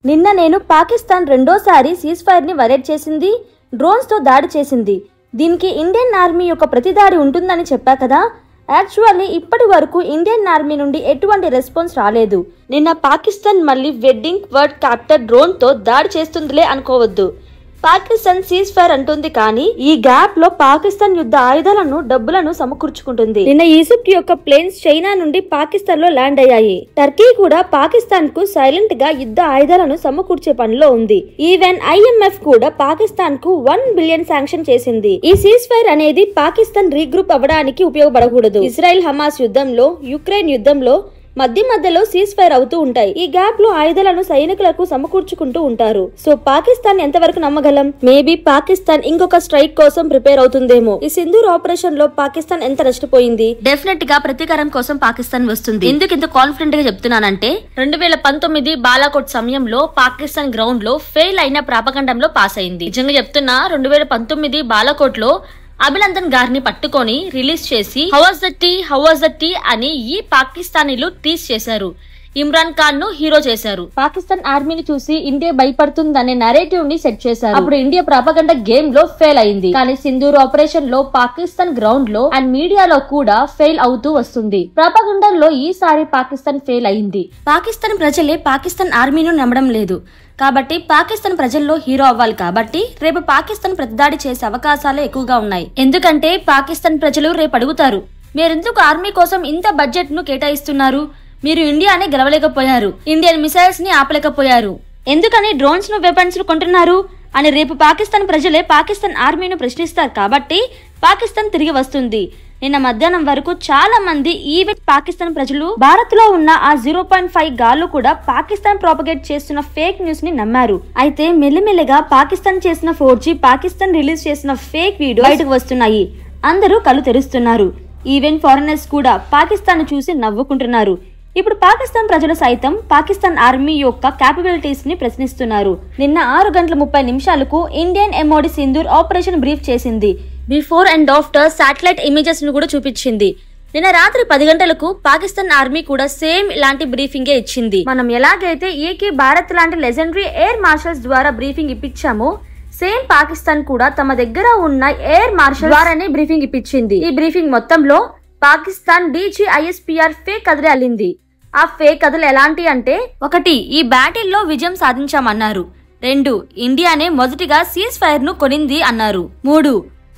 నిన్న నేను పాకిస్తాన్ రెండోసారి సీజ్ ఫైర్ ని వైలేట్ చేసింది, డ్రోన్స్ తో దాడి చేసింది. దీనికి ఇండియన్ ఆర్మీ యొక్క ప్రతిదాడి ఉంటుందని చెప్పా కదా. యాక్చువల్లీ ఇప్పటి వరకు ఇండియన్ ఆర్మీ నుండి ఎటువంటి రెస్పాన్స్ రాలేదు. నిన్న పాకిస్తాన్ మళ్ళీ వెడ్డింగ్ వర్డ్ క్యాప్టర్ డ్రోన్ తో దాడి చేస్తుందిలే అనుకోవద్దు. పాకిస్తాన్ సీజ్ ఫైర్ అంటుంది, కానీ ఈ గ్యాప్ లో పాకిస్తాన్ యుద్ధ ఆయుధాలను డబ్బులను సమకూర్చుకుంటుంది. నిన్న ఈజిప్ట్ యొక్క ప్లేన్స్ చైనా నుండి పాకిస్తాన్ లో ల్యాండ్ అయ్యాయి. టర్కీ కూడా పాకిస్తాన్ కు సైలెంట్ గా యుద్ధ ఆయుధాలను సమకూర్చే పనిలో ఉంది. ఈవెన్ IMF కూడా పాకిస్తాన్ కు 1 బిలియన్ శాంక్షన్ చేసింది. ఈ సీజ్ ఫైర్ అనేది పాకిస్తాన్ రీగ్రూప్ అవ్వడానికి ఉపయోగపడకూడదు. ఇజ్రాయెల్ హమాస్ యుద్ధంలో, యుక్రెయిన్ యుద్ధంలో మధ్యలో సీజ్ ఫైర్ అవుతూ ఉంటాయి. ఈ గ్యాప్ లో ఆయుధాలను సైనికులకు సమకూర్చుకుంటూ ఉంటారు. సో పాకిస్తాన్ ఎంతవరకు నమ్మగలం? మేబీ పాకిస్తాన్ ఇంకొక స్ట్రైక్ కోసం ప్రిపేర్ అవుతుందేమో. ఈ సింధూర్ ఆపరేషన్ లో పాకిస్తాన్ ఎంత నష్టపోయింది? డెఫినెట్ గా ప్రతీకారం కోసం పాకిస్తాన్ వస్తుంది. ఎందుకు ఇంత కాన్ఫిడెంట్ గా చెప్తున్నానంటే 2019 బాలాకోట్ సమయంలో పాకిస్తాన్ గ్రౌండ్ లో ఫెయిల్ అయిన ప్రాపగండంలో పాస్ అయింది. నిజంగా చెప్తున్నా, 2019 బాలాకోట్ లో అభినందన్ గారిని పట్టుకొని రిలీజ్ చేసి హౌ వాజ్ ద టీ అని ఈ పాకిస్తానీలు టీజ్ చేశారు. ఇమ్రాన్ ఖాన్ ను హీరో చేశారు. పాకిస్తాన్ ఆర్మీని చూసి ఇండియా భయపడుతుందనే నరేటివ్ ని సెట్ చేశారు. అప్పుడు ఇండియా ప్రాపగండా గేమ్ లో ఫెయిల్ అయింది. కానీ సింధూర్ ఆపరేషన్ లో పాకిస్తాన్ గ్రౌండ్ లో అండ్ మీడియాలో కూడా ఫెయిల్ అవుతూ వస్తుంది. ప్రాపగండాలో ఈసారి పాకిస్తాన్ ఫెయిల్ అయింది. పాకిస్తాన్ ప్రజలే పాకిస్తాన్ ఆర్మీను నమ్మడం లేదు కాబట్టి పాకిస్తాన్ ప్రజల్లో హీరో అవ్వాలి. కాబట్టి రేపు పాకిస్తాన్ ప్రతిదాడి చేసే అవకాశాలే ఎక్కువగా ఉన్నాయి. ఎందుకంటే పాకిస్తాన్ ప్రజలు రేపు అడుగుతారు, మీరెందుకు ఆర్మీ కోసం ఇంత బడ్జెట్ ను కేటాయిస్తున్నారు? మీరు ఇండియానే గెలవలేకపోయారు, ఇండియన్ మిసైల్స్ ని ఆపలేకపోయారు, ఎందుకని డ్రోన్స్ ను వెపన్స్ ను కొంటున్నారు అని రేపు పాకిస్తాన్ ప్రజలే పాకిస్తాన్ ఆర్మీను ప్రశ్నిస్తారు. కాబట్టి పాకిస్తాన్ తిరిగి వస్తుంది. నిన్న మధ్యాహ్నం వరకు చాలా మంది ఈవెన్ పాకిస్తాన్ ప్రజలు భారత్ లో ఉన్న ఆ 0.5 గాళ్ళు కూడా పాకిస్తాన్ ప్రాపగేట్ చేస్తున్న ఫేక్ న్యూస్ ని నమ్మారు. అయితే మెల్లిమెల్లిగా పాకిస్తాన్ చేసిన 4G, పాకిస్తాన్ రిలీజ్ చేసిన ఫేక్ వీడియో బయటకు వస్తున్నాయి. అందరూ కళ్ళు తెరుస్తున్నారు. ఈవెన్ ఫారినర్స్ కూడా పాకిస్తాన్ చూసి నవ్వుకుంటున్నారు. ఇప్పుడు పాకిస్తాన్ ప్రజలు సైతం పాకిస్తాన్ ఆర్మీ యొక్క క్యాపబిలిటీస్ ని ప్రశ్నిస్తున్నారు. నిన్న 6:30 Indian MOD Sindoor operation brief చేసింది. Before and after satellite images ను కూడా చూపించింది. నిన్న రాత్రి 10 గంటలకు పాకిస్తాన్ ఆర్మీ కూడా సేమ్ ఇలాంటి బ్రీఫింగే ఇచ్చింది. మనం ఎలాగైతే ఏకే భారత్ లాంటి లెజెండరీ ఎయిర్ మార్షల్స్ ద్వారా బ్రీఫింగ్ ఇప్పించామో, సేమ్ పాకిస్తాన్ కూడా తమ దగ్గర ఉన్న ఎయిర్ మార్షల్ ద్వారానే బ్రీఫింగ్ ఇప్పించింది. ఈ బ్రీఫింగ్ మొత్తంలో పాకిస్తాన్ DGISPR ఫేక్ కథలే అల్లింది. ఆ ఫేక్ కథలు ఎలాంటి అంటే, 1 ఈ బ్యాటిల్లో విజయం సాధించామన్నారు. 2 ఇండియానే మొదటిగా సీజ్ ఫైర్ ను కొనింది అన్నారు. 3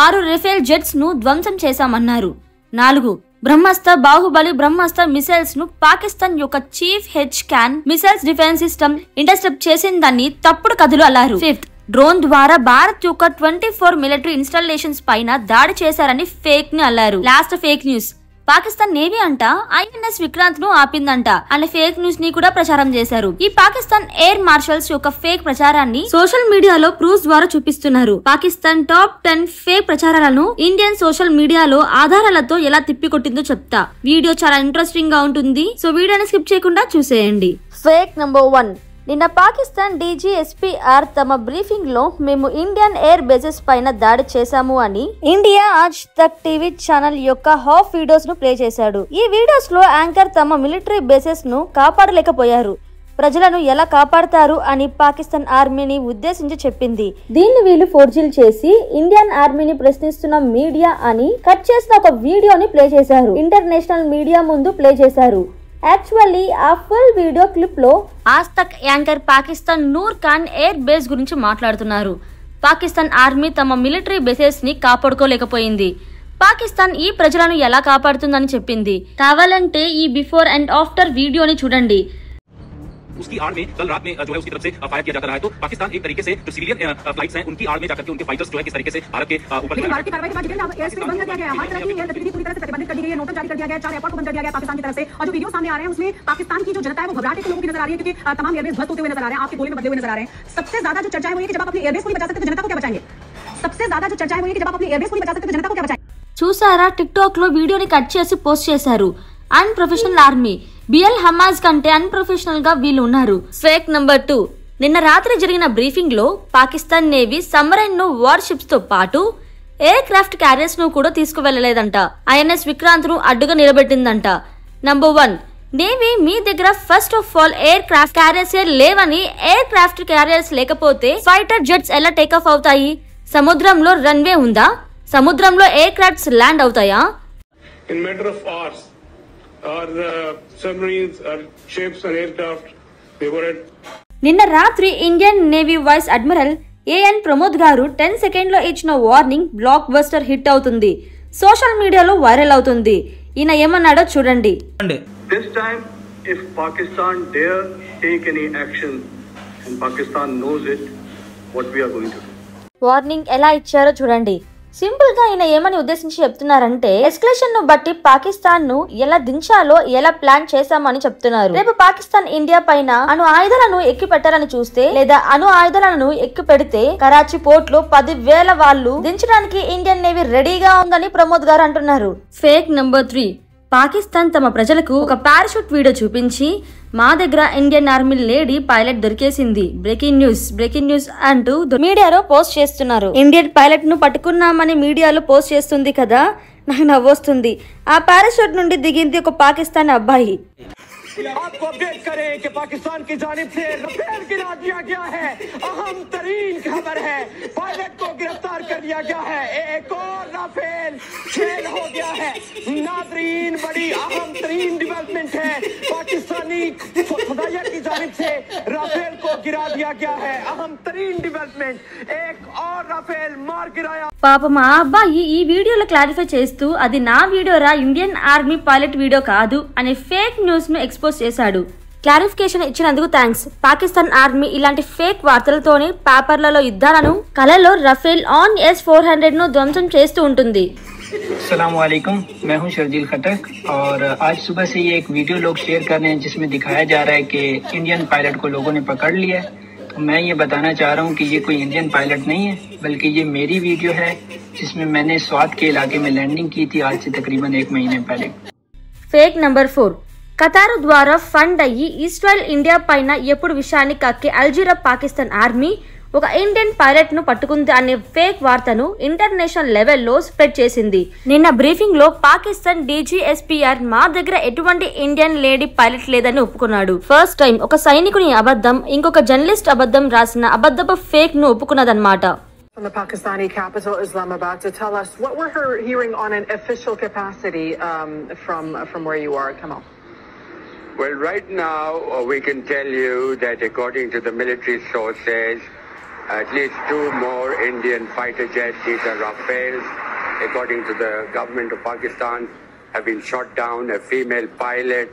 6 రఫేల్ జెట్స్ ను ధ్వంసం చేశామన్నారు. 4 బ్రహ్మాస్త్ర, బాహుబలి బ్రహ్మాస్త్ర మిసైల్స్ ను పాకిస్తాన్ యొక్క chief HCAN missiles defence system intercept చేసిందని తప్పుడు కథలు అల్లారు. 5 డ్రోన్ ద్వారా భారత్ యొక్క 24 మిలిటరీ ఇన్స్టాలేషన్స్ పైన దాడి చేశారని ఫేక్ ని అల్లారు. Last fake news, Pakistan navy అంట INS విక్రాంత్ ను ఆపిందంట అనే ఫేక్ న్యూస్ ని కూడా ప్రచారం చేశారు. ఈ పాకిస్తాన్ ఎయిర్ మార్షల్స్ యొక్క ఫేక్ ప్రచారాన్ని సోషల్ మీడియాలో ప్రూఫ్స్ ద్వారా చూపిస్తున్నారు. పాకిస్తాన్ టాప్ 10 ఫేక్ ప్రచారాలను ఇండియన్ సోషల్ మీడియాలో ఆధారాలతో ఎలా తిప్పికొట్టిందో చెప్తా. వీడియో చాలా ఇంట్రెస్టింగ్ గా ఉంటుంది, సో వీడియోని స్కిప్ చేయకుండా చూసేయండి. Fake number 1. నిన్న పాకిస్తాన్ DGSPR తమ బ్రీఫింగ్ లో మేము ఇండియన్ ఎయిర్ బేసెస్ పైన దాడి చేశాము అని ఇండియా ఆజ్ తక్ టీవీ ఛానల్ యొక్క హాఫ్ వీడియోస్ ను ప్లే చేశాడు. ఈ వీడియోస్ లో యాంకర్ తమ మిలిటరీ బేసెస్ ను కాపాడలేకపోయారు, ప్రజలను ఎలా కాపాడతారు అని పాకిస్తాన్ ఆర్మీని ఉద్దేశించి చెప్పింది. దీన్ని వీళ్ళు ఫోర్జీలు చేసి ఇండియన్ ఆర్మీని ప్రశ్నిస్తున్న మీడియా అని కట్ చేసిన ఒక వీడియోని ప్లే చేశారు. ఇంటర్నేషనల్ మీడియా ముందు ప్లే చేశారు. యాక్చువల్లీ ఆ ఫుల్ వీడియో క్లిప్ లో ఆజ్ తక్ anchor Pakistan Noor Khan air base గురించి మాట్లాడుతున్నారు. పాకిస్తాన్ ఆర్మీ తమ మిలిటరీ బేసెస్ ని కాపాడుకోలేకపోయింది, పాకిస్తాన్ ఈ ప్రజలను ఎలా కాపాడుతుందని చెప్పింది. కావాలంటే ఈ బిఫోర్ అండ్ ఆఫ్టర్ వీడియోని చూడండి. उसकी आड़ में कल रात में जो है उसकी तरफ से फायर किया जाता रहा है। तो पाकिस्तान एक तरीके से जो सिविलियन फ्लाइट्स हैं उनकी आड़ में जाकर के उनके फाइटर्स जो है किस तरीके से भारत के ऊपर भारत की कार्रवाई के बाद एयर स्पेस बंद कर दिया गया है, हर तरह की एयर गतिविधि पूरी तरह से प्रतिबंधित कर दी गई है, नोटिस जारी कर दिया गया है, 4 एयरपोर्ट को बंद कर दिया गया पाकिस्तान की तरफ से। और जो वीडियो सामने आ रहे हैं उसमें पाकिस्तान की जो जनता है वो घबराहट के लोगों की नजर आ रही है, क्योंकि तमाम एयरबेस ध्वस्त होते हुए नजर आ रहे हैं, आपके गोले में बदले हुए नजर आ रहे हैं। सबसे ज्यादा जो चर्चा है वो ये कि जब आप अपनी एयरबेस को नहीं बचा सकते तो जनता को क्या बचाएंगे? सबसे ज्यादा जो चर्चा है वो ये कि जब आप अपनी एयरबेस को नहीं बचा सकते तो जनता को क्या बचाएंगे? చూసారా, టిక్ టాక్ లో వీడియోని కట్ చేసి పోస్ట్ చేశారు. అన్ప్రొఫెషనల్ ఆర్మీ, బిఎల్ హమాజ్ కంటే అన్ప్రొఫెషనల్ గా వీళ్ళు ఉన్నారు. Fake number 2. నిన్న రాత్రి జరిగిన బ్రీఫింగ్ లో పాకిస్తాన్ నేవీ సబ్మరైన్ ను వార్ షిప్స్ తో పాటు ఎయిర్ క్రాఫ్ట్ క్యారియర్స్ ను కూడా తీసుకువెళ్లలేదంట. INS విక్రాంత్ ను అడ్డుగా నిలబెట్టిందంట. నంబర్ 1. నేవీ మీ దగ్గర first of all air craft carriers లేవని, ఎయిర్ క్రాఫ్ట్ క్యారియర్స్ లేకపోతే ఫైటర్ జెట్స్ ఎలా టేకాఫ్ అవుతాయి? సముద్రంలో రన్వే ఉందా? సముద్రంలో ఎయిర్ క్రాఫ్ట్స్ ల్యాండ్ అవుతాయా? In matter of hours, our submarines, our ships and aircraft, they were at నిన్న రాత్రి Indian navy vice admiral AN Pramod గారు 10 సెకండ్లో ఇచ్చిన వార్నింగ్ బ్లాక్ బస్టర్ హిట్ అవుతుంది, సోషల్ మీడియాలో వైరల్ అవుతుంది. ఈయన ఏమన్నాడో చూడండి. This time, if Pakistan dare take any action, and Pakistan knows it, what we are going to do. Warning ఎలా ఇచ్చారో చూడండి. సింపుల్ గా ఈయన ఏమని ఉద్దేశించి చెప్తున్నారంటే, ఎస్కలేషన్ ను బట్టి పాకిస్తాన్ ను ఎలా దించాలో ఎలా ప్లాన్ చేశామని చెప్తున్నారు. రేపు పాకిస్తాన్ ఇండియా పైన అణు ఆయుధాలను ఎక్కి పెట్టాలని చూస్తే, లేదా అణు ఆయుధాలను ఎక్కి పెడితే కరాచీ పోర్ట్ లో 10,000 వాళ్ళు దించడానికి ఇండియన్ నేవీ రెడీగా ఉందని ప్రమోద్ గారు అంటున్నారు. Fake number 3. పాకిస్తాన్ తమ ప్రజలకు ఒక పారాషూట్ వీడియో చూపించి, మా దగ్గర ఇండియన్ ఆర్మీ లేడీ పైలట్ దొరికేసింది, బ్రేకింగ్ న్యూస్ అంటూ మీడియాలో పోస్ట్ చేస్తున్నారు. ఇండియన్ పైలట్ ను పట్టుకున్నామని మీడియాలో పోస్ట్ చేస్తుంది కదా, నాకు నవ్వొస్తుంది. ఆ పారాషూట్ నుండి దిగింది ఒక పాకిస్తాన్ అబ్బాయి. आपको अपडेट करें कि पाकिस्तान की जानिब से राफेल गिरा दिया गया है। अहम तरीन खबर है, पायलट को गिरफ्तार कर दिया गया है। एक और राफेल फेल हो गया है। नाज़रीन, बड़ी अहम तरीन डेवलपमेंट है, पाकिस्तानी फौजिया की जानिब से राफेल को गिरा दिया गया है। अहम तरीन डेवलपमेंट, एक और राफेल मार गिराया। పాపం ఆ అబ్బాయి ఈ వీడియోలో క్లారిఫై చేస్తూ, అది నా వీడియోరా, ఇండియన్ ఆర్మీ పైలట్ వీడియో కాదు అనే ఫేక్ న్యూస్ ను ఎక్స్పోజ్ చేశాడు. క్లారిఫికేషన్ ఇచ్చినందుకు థ్యాంక్స్. పాకిస్తాన్ ఆర్మీ ఇలాంటి ఫేక్ వార్తలతోనే పేపర్లలో యుద్ధాలను, కలలో రఫేల్ ఆన్ S-400 ను ధ్వంసం చేస్తూ ఉంటుంది. अस्सलामुअलैकुम, मैं हूं शर्जील खटक और आज सुबह से ये एक वीडियो लोग शेयर कर रहे हैं जिसमें दिखाया जा रहा है कि इंडियन पायलट को लोगों ने पकड़ लिया है। तो मैं ये बताना चाह रहा हूं कि ये कोई इंडियन पायलट नहीं है, बल्कि ये मेरी वीडियो है जिसमें मैंने स्वात के इलाके में लैंडिंग की थी आज से तकरीबन 1 महीने पहले. Fake number 4. ఖతారు ద్వారా ఫండ్ అయ్యి ఇజ్రాయెల్ ఇండియా పైన ఎప్పుడు విషయాన్ని కక్కే అల్జీరా పాకిస్తాన్ ఆర్మీ ఒక ఇండియన్ పైలట్ ను పట్టుకుంది అనే ఫేక్ వార్తను ఇంటర్నేషనల్ లెవెల్లో స్ప్రెడ్ చేసింది. నిన్న బ్రీఫింగ్ లో పాకిస్తాన్ DGSPR మా దగ్గర ఎటువంటి ఇండియన్ లేడీ పైలట్ లేదని ఒప్పుకున్నాడు. ఫస్ట్ టైం ఒక సైనికుని అబద్ధం, ఇంకొక జర్నలిస్ట్ అబద్ధం రాసిన అబద్ధపు ఫేక్ ను ఒప్పుకున్నదన్నమాట. From the Pakistani capital, Islamabad, to tell us what we're hearing on an official capacity from where you are. Come on. Well, right now we can tell you that according to the military sources, at least 2 more Indian fighter jets, these are Rafales, according to the government of Pakistan, have been shot down. A female pilot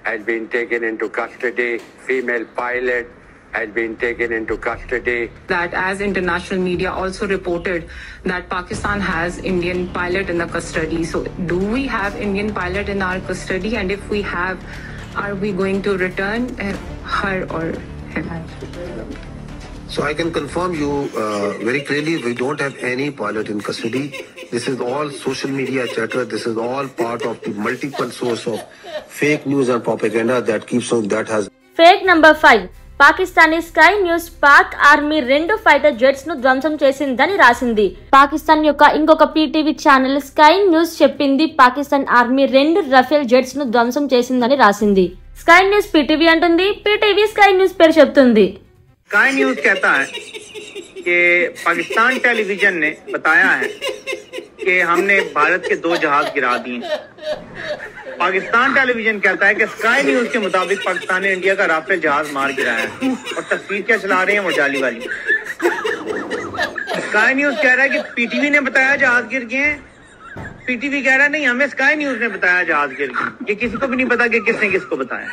has been taken into custody. Female pilot has been taken into custody. That as international media also reported that Pakistan has Indian pilot in the custody. So do we have Indian pilot in our custody? And if we have, are we going to return her or him? So I can confirm you very clearly, we don't have any pilot in custody. This is all social media chatter. This is all part of the multiple source of fake news and propaganda that keeps on, that has. Fake number 5. Pakistani sky news Pak army 2 fighter jets ను ధ్వంసం చేసిందని రాసింది. పాకిస్తాన్ యొక్క ఇంకొక PTV channel sky news చెప్పింది Pakistan army 2 Rafale jets ను ధ్వంసం చేసిందని రాసింది. స్కై న్యూస్ PTV అంటుంది, PTV స్కై న్యూస్ పేరు చెప్తుంది. स्काई न्यूज कहता है कि पाकिस्तान टेलीविजन ने बताया है कि हमने भारत के 2 जहाज गिरा दिए। पाकिस्तान टेलीविजन कहता है कि स्काई न्यूज के मुताबिक पाकिस्तान ने इंडिया का राफेल जहाज मार गिराया है। और तस्वीर क्या चला रहे हैं वो जाली वाली। स्काई न्यूज कह रहा है कि PTV ने बताया जहाज गिर गए हैं, PTV कह रहा है नहीं, हमें स्काई न्यूज ने बताया जहाज गिर गए। ये किसी को भी नहीं पता कि किसने किसको बताया।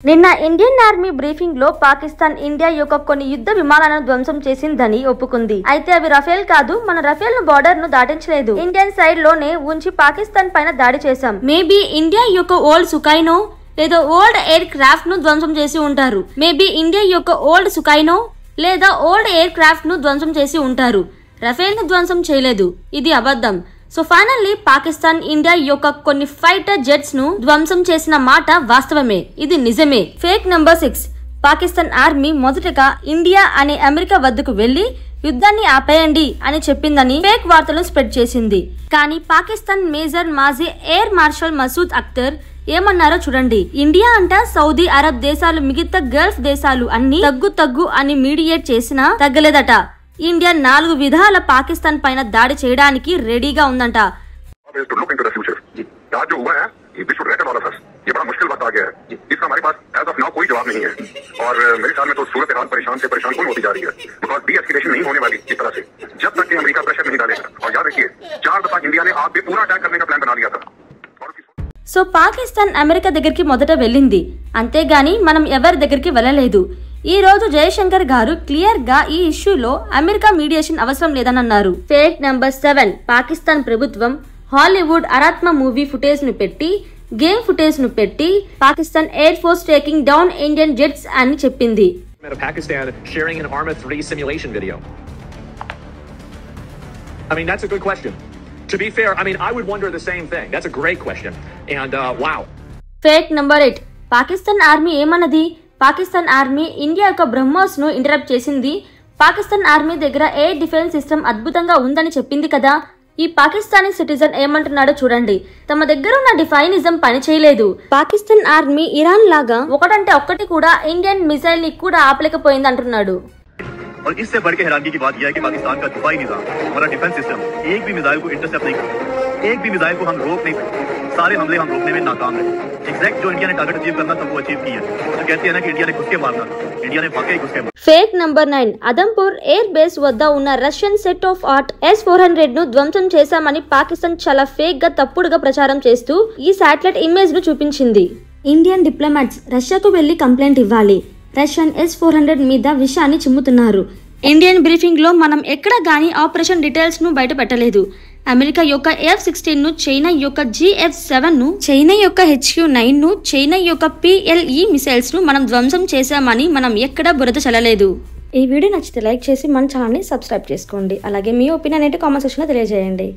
నిన్న ఇండియన్ ఆర్మీ బ్రీఫింగ్ లో పాకిస్తాన్ ఇండియా యొక్క కొన్ని యుద్ధ విమానాలను ధ్వంసం చేసిందని ఒప్పుకుంది. అయితే అవి రఫేల్ కాదు, మన రఫేల్ ను బార్డర్ ను దాటించలేదు, ఇండియన్ సైడ్ లోనే ఉంచి పాకిస్తాన్ పైన దాడి చేశాం. మేబీ ఇండియా యొక్క ఓల్డ్ సుఖైనో లేదా ఓల్డ్ ఎయిర్ క్రాఫ్ట్ ను ధ్వంసం చేసి ఉంటారు. మేబీ ఇండియా యొక్క ఓల్డ్ సుఖైనో లేదా ఓల్డ్ ఎయిర్ క్రాఫ్ట్ ను ధ్వంసం చేసి ఉంటారు. రఫేల్ ను ధ్వంసం చేయలేదు, ఇది అబద్ధం. సో ఫైనల్లీ పాకిస్తాన్ ఇండియా యొక్క కొన్ని ఫైటర్ జెట్స్ ను ధ్వంసం చేసిన మాట వాస్తవమే, ఇది నిజమే. Fake number 6. పాకిస్తాన్ ఆర్మీ మొదటగా ఇండియా అనే అమెరికా వద్దకు వెళ్లి యుద్ధాన్ని ఆపేయండి అని చెప్పిందని ఫేక్ వార్తలను స్ప్రెడ్ చేసింది. కానీ పాకిస్తాన్ మేజర్ మాజీ ఎయిర్ మార్షల్ మసూద్ అఖ్తర్ ఏమన్నారో చూడండి. ఇండియా అంట సౌదీ అరబ్ దేశాలు మిగతా గల్ఫ్ దేశాలు అన్ని తగ్గు అని మీడియేట్ చేసినా తగ్గలేదట. ఇండియా 4 విధాల పాకిస్తాన్ పైన దాడి చేయడానికి రెడీగా ఉందంట. ये बड़ा मुश्किल वक्त आ गया है, इसका हमारे पास एज ऑफ नाउ कोई जवाब नहीं है और मेरे ख्याल में तो सूरत हाल परेशान से परेशान कौन होती जा रही है बिकॉज डी एस्केलेशन नहीं होने वाली इस तरह से जब तक कि अमेरिका प्रेशर नहीं डालेगा। और याद रखिए 4 दफा इंडिया ने आप भी पूरा अटैक करने का प्लान बना लिया था। సో పాకిస్తాన్ అమెరికా దగ్గరికి మొదట వెళ్ళింది, అంతేగాని మనం ఎవరి దగ్గరికి వెళ్ళలేదు. ఈ రోజు జయశంకర్ గారు క్లియర్ గా ఈ ఇష్యూలో అమెరికా మీడియేషన్ అవసరం లేదని అన్నారు. ఫేక్ నెంబర్ 7 పాకిస్తాన్ ప్రభుత్వం హాలీవుడ్ అరాత్మ మూవీ ఫుటేజ్ ను పెట్టి గేమ్ ఫుటేజ్ ను పెట్టి Pakistan air force taking down Indian jets అని చెప్పింది. Pakistan sharing an Arma 3 simulation video. I mean, that's a good question. To be fair, I mean, I would wonder the same thing. That's a great question. And wow. Fake number 8 Pakistan army ఏమన్నది? Pakistan army India యొక్క బ్రహ్మోస్ ను interrupt చేసింది. Pakistan army దగ్గర air defence system అద్భుతంగా ఉందని చెప్పింది కదా. ఈ పాకిస్తానీ సిటిజన్ ఏమంటున్నాడో చూడండి. తమ దగ్గర ఉన్న డిఫైనిజం పని చేయలేదు. పాకిస్తాన్ ఆర్మీ ఇరాన్ లాగా ఒకటంటే ఒక్కటి కూడా ఇండియన్ మిసైల్ ని కూడా ఆపలేకపోయింది అంటున్నాడు. और इससे बढ़ के हैरानी की बात यह है कि पाकिस्तान का दिफाई निज़ाम, हमारा डिफेंस सिस्टम एक भी मिसाइल को इंटरसेप्ट नहीं करता, एक भी मिसाइल को हम रोक नहीं सकते। सारे हमले हम रोकने में नाकाम रहे। एग्जैक्ट जो इंडिया ने टारगेट अचीव करना था वो अचीव किया। तो कहते हैं ना कि इंडिया ने घुस के मारना, इंडिया ने वाकई घुस के मारा। Fake number 9 Adampur air base వద్ద ఉన్న Russian set of art S-400 ను ధ్వంసం చేశామని పాకిస్తాన్ చాలా ఫేక్ గా తప్పుడుగా ప్రచారం చేస్తూ ఈ శాటిలైట్ ఇమేజ్ ను చూపించింది. ఇండియన్ డిప్లొమాట్స్ రష్యాకు వెళ్లి కంప్లైంట్ ఇవ్వాలి. రష్యన్ S-400 మీద విషయాన్ని చిమ్ముతున్నారు. ఇండియన్ బ్రీఫింగ్ లో మనం ఎక్కడ గానీ ఆపరేషన్ డీటెయిల్స్ ను బయట పెట్టలేదు. అమెరికా యొక్క F-16 ను, చైనా యొక్క GF-7 ను, చైనా యొక్క HQ-9 ను, చైనా యొక్క PLE మిసైల్స్ ను మనం ధ్వంసం చేశామని మనం ఎక్కడా బురద చల్లలేదు. ఈ వీడియో నచ్చితే లైక్ చేసి మన ఛానల్ ని సబ్స్క్రైబ్ చేసుకోండి. అలాగే మీ ఒపీనియన్ ఏంటో కామెంట్ సెక్షన్ లో తెలియజేయండి.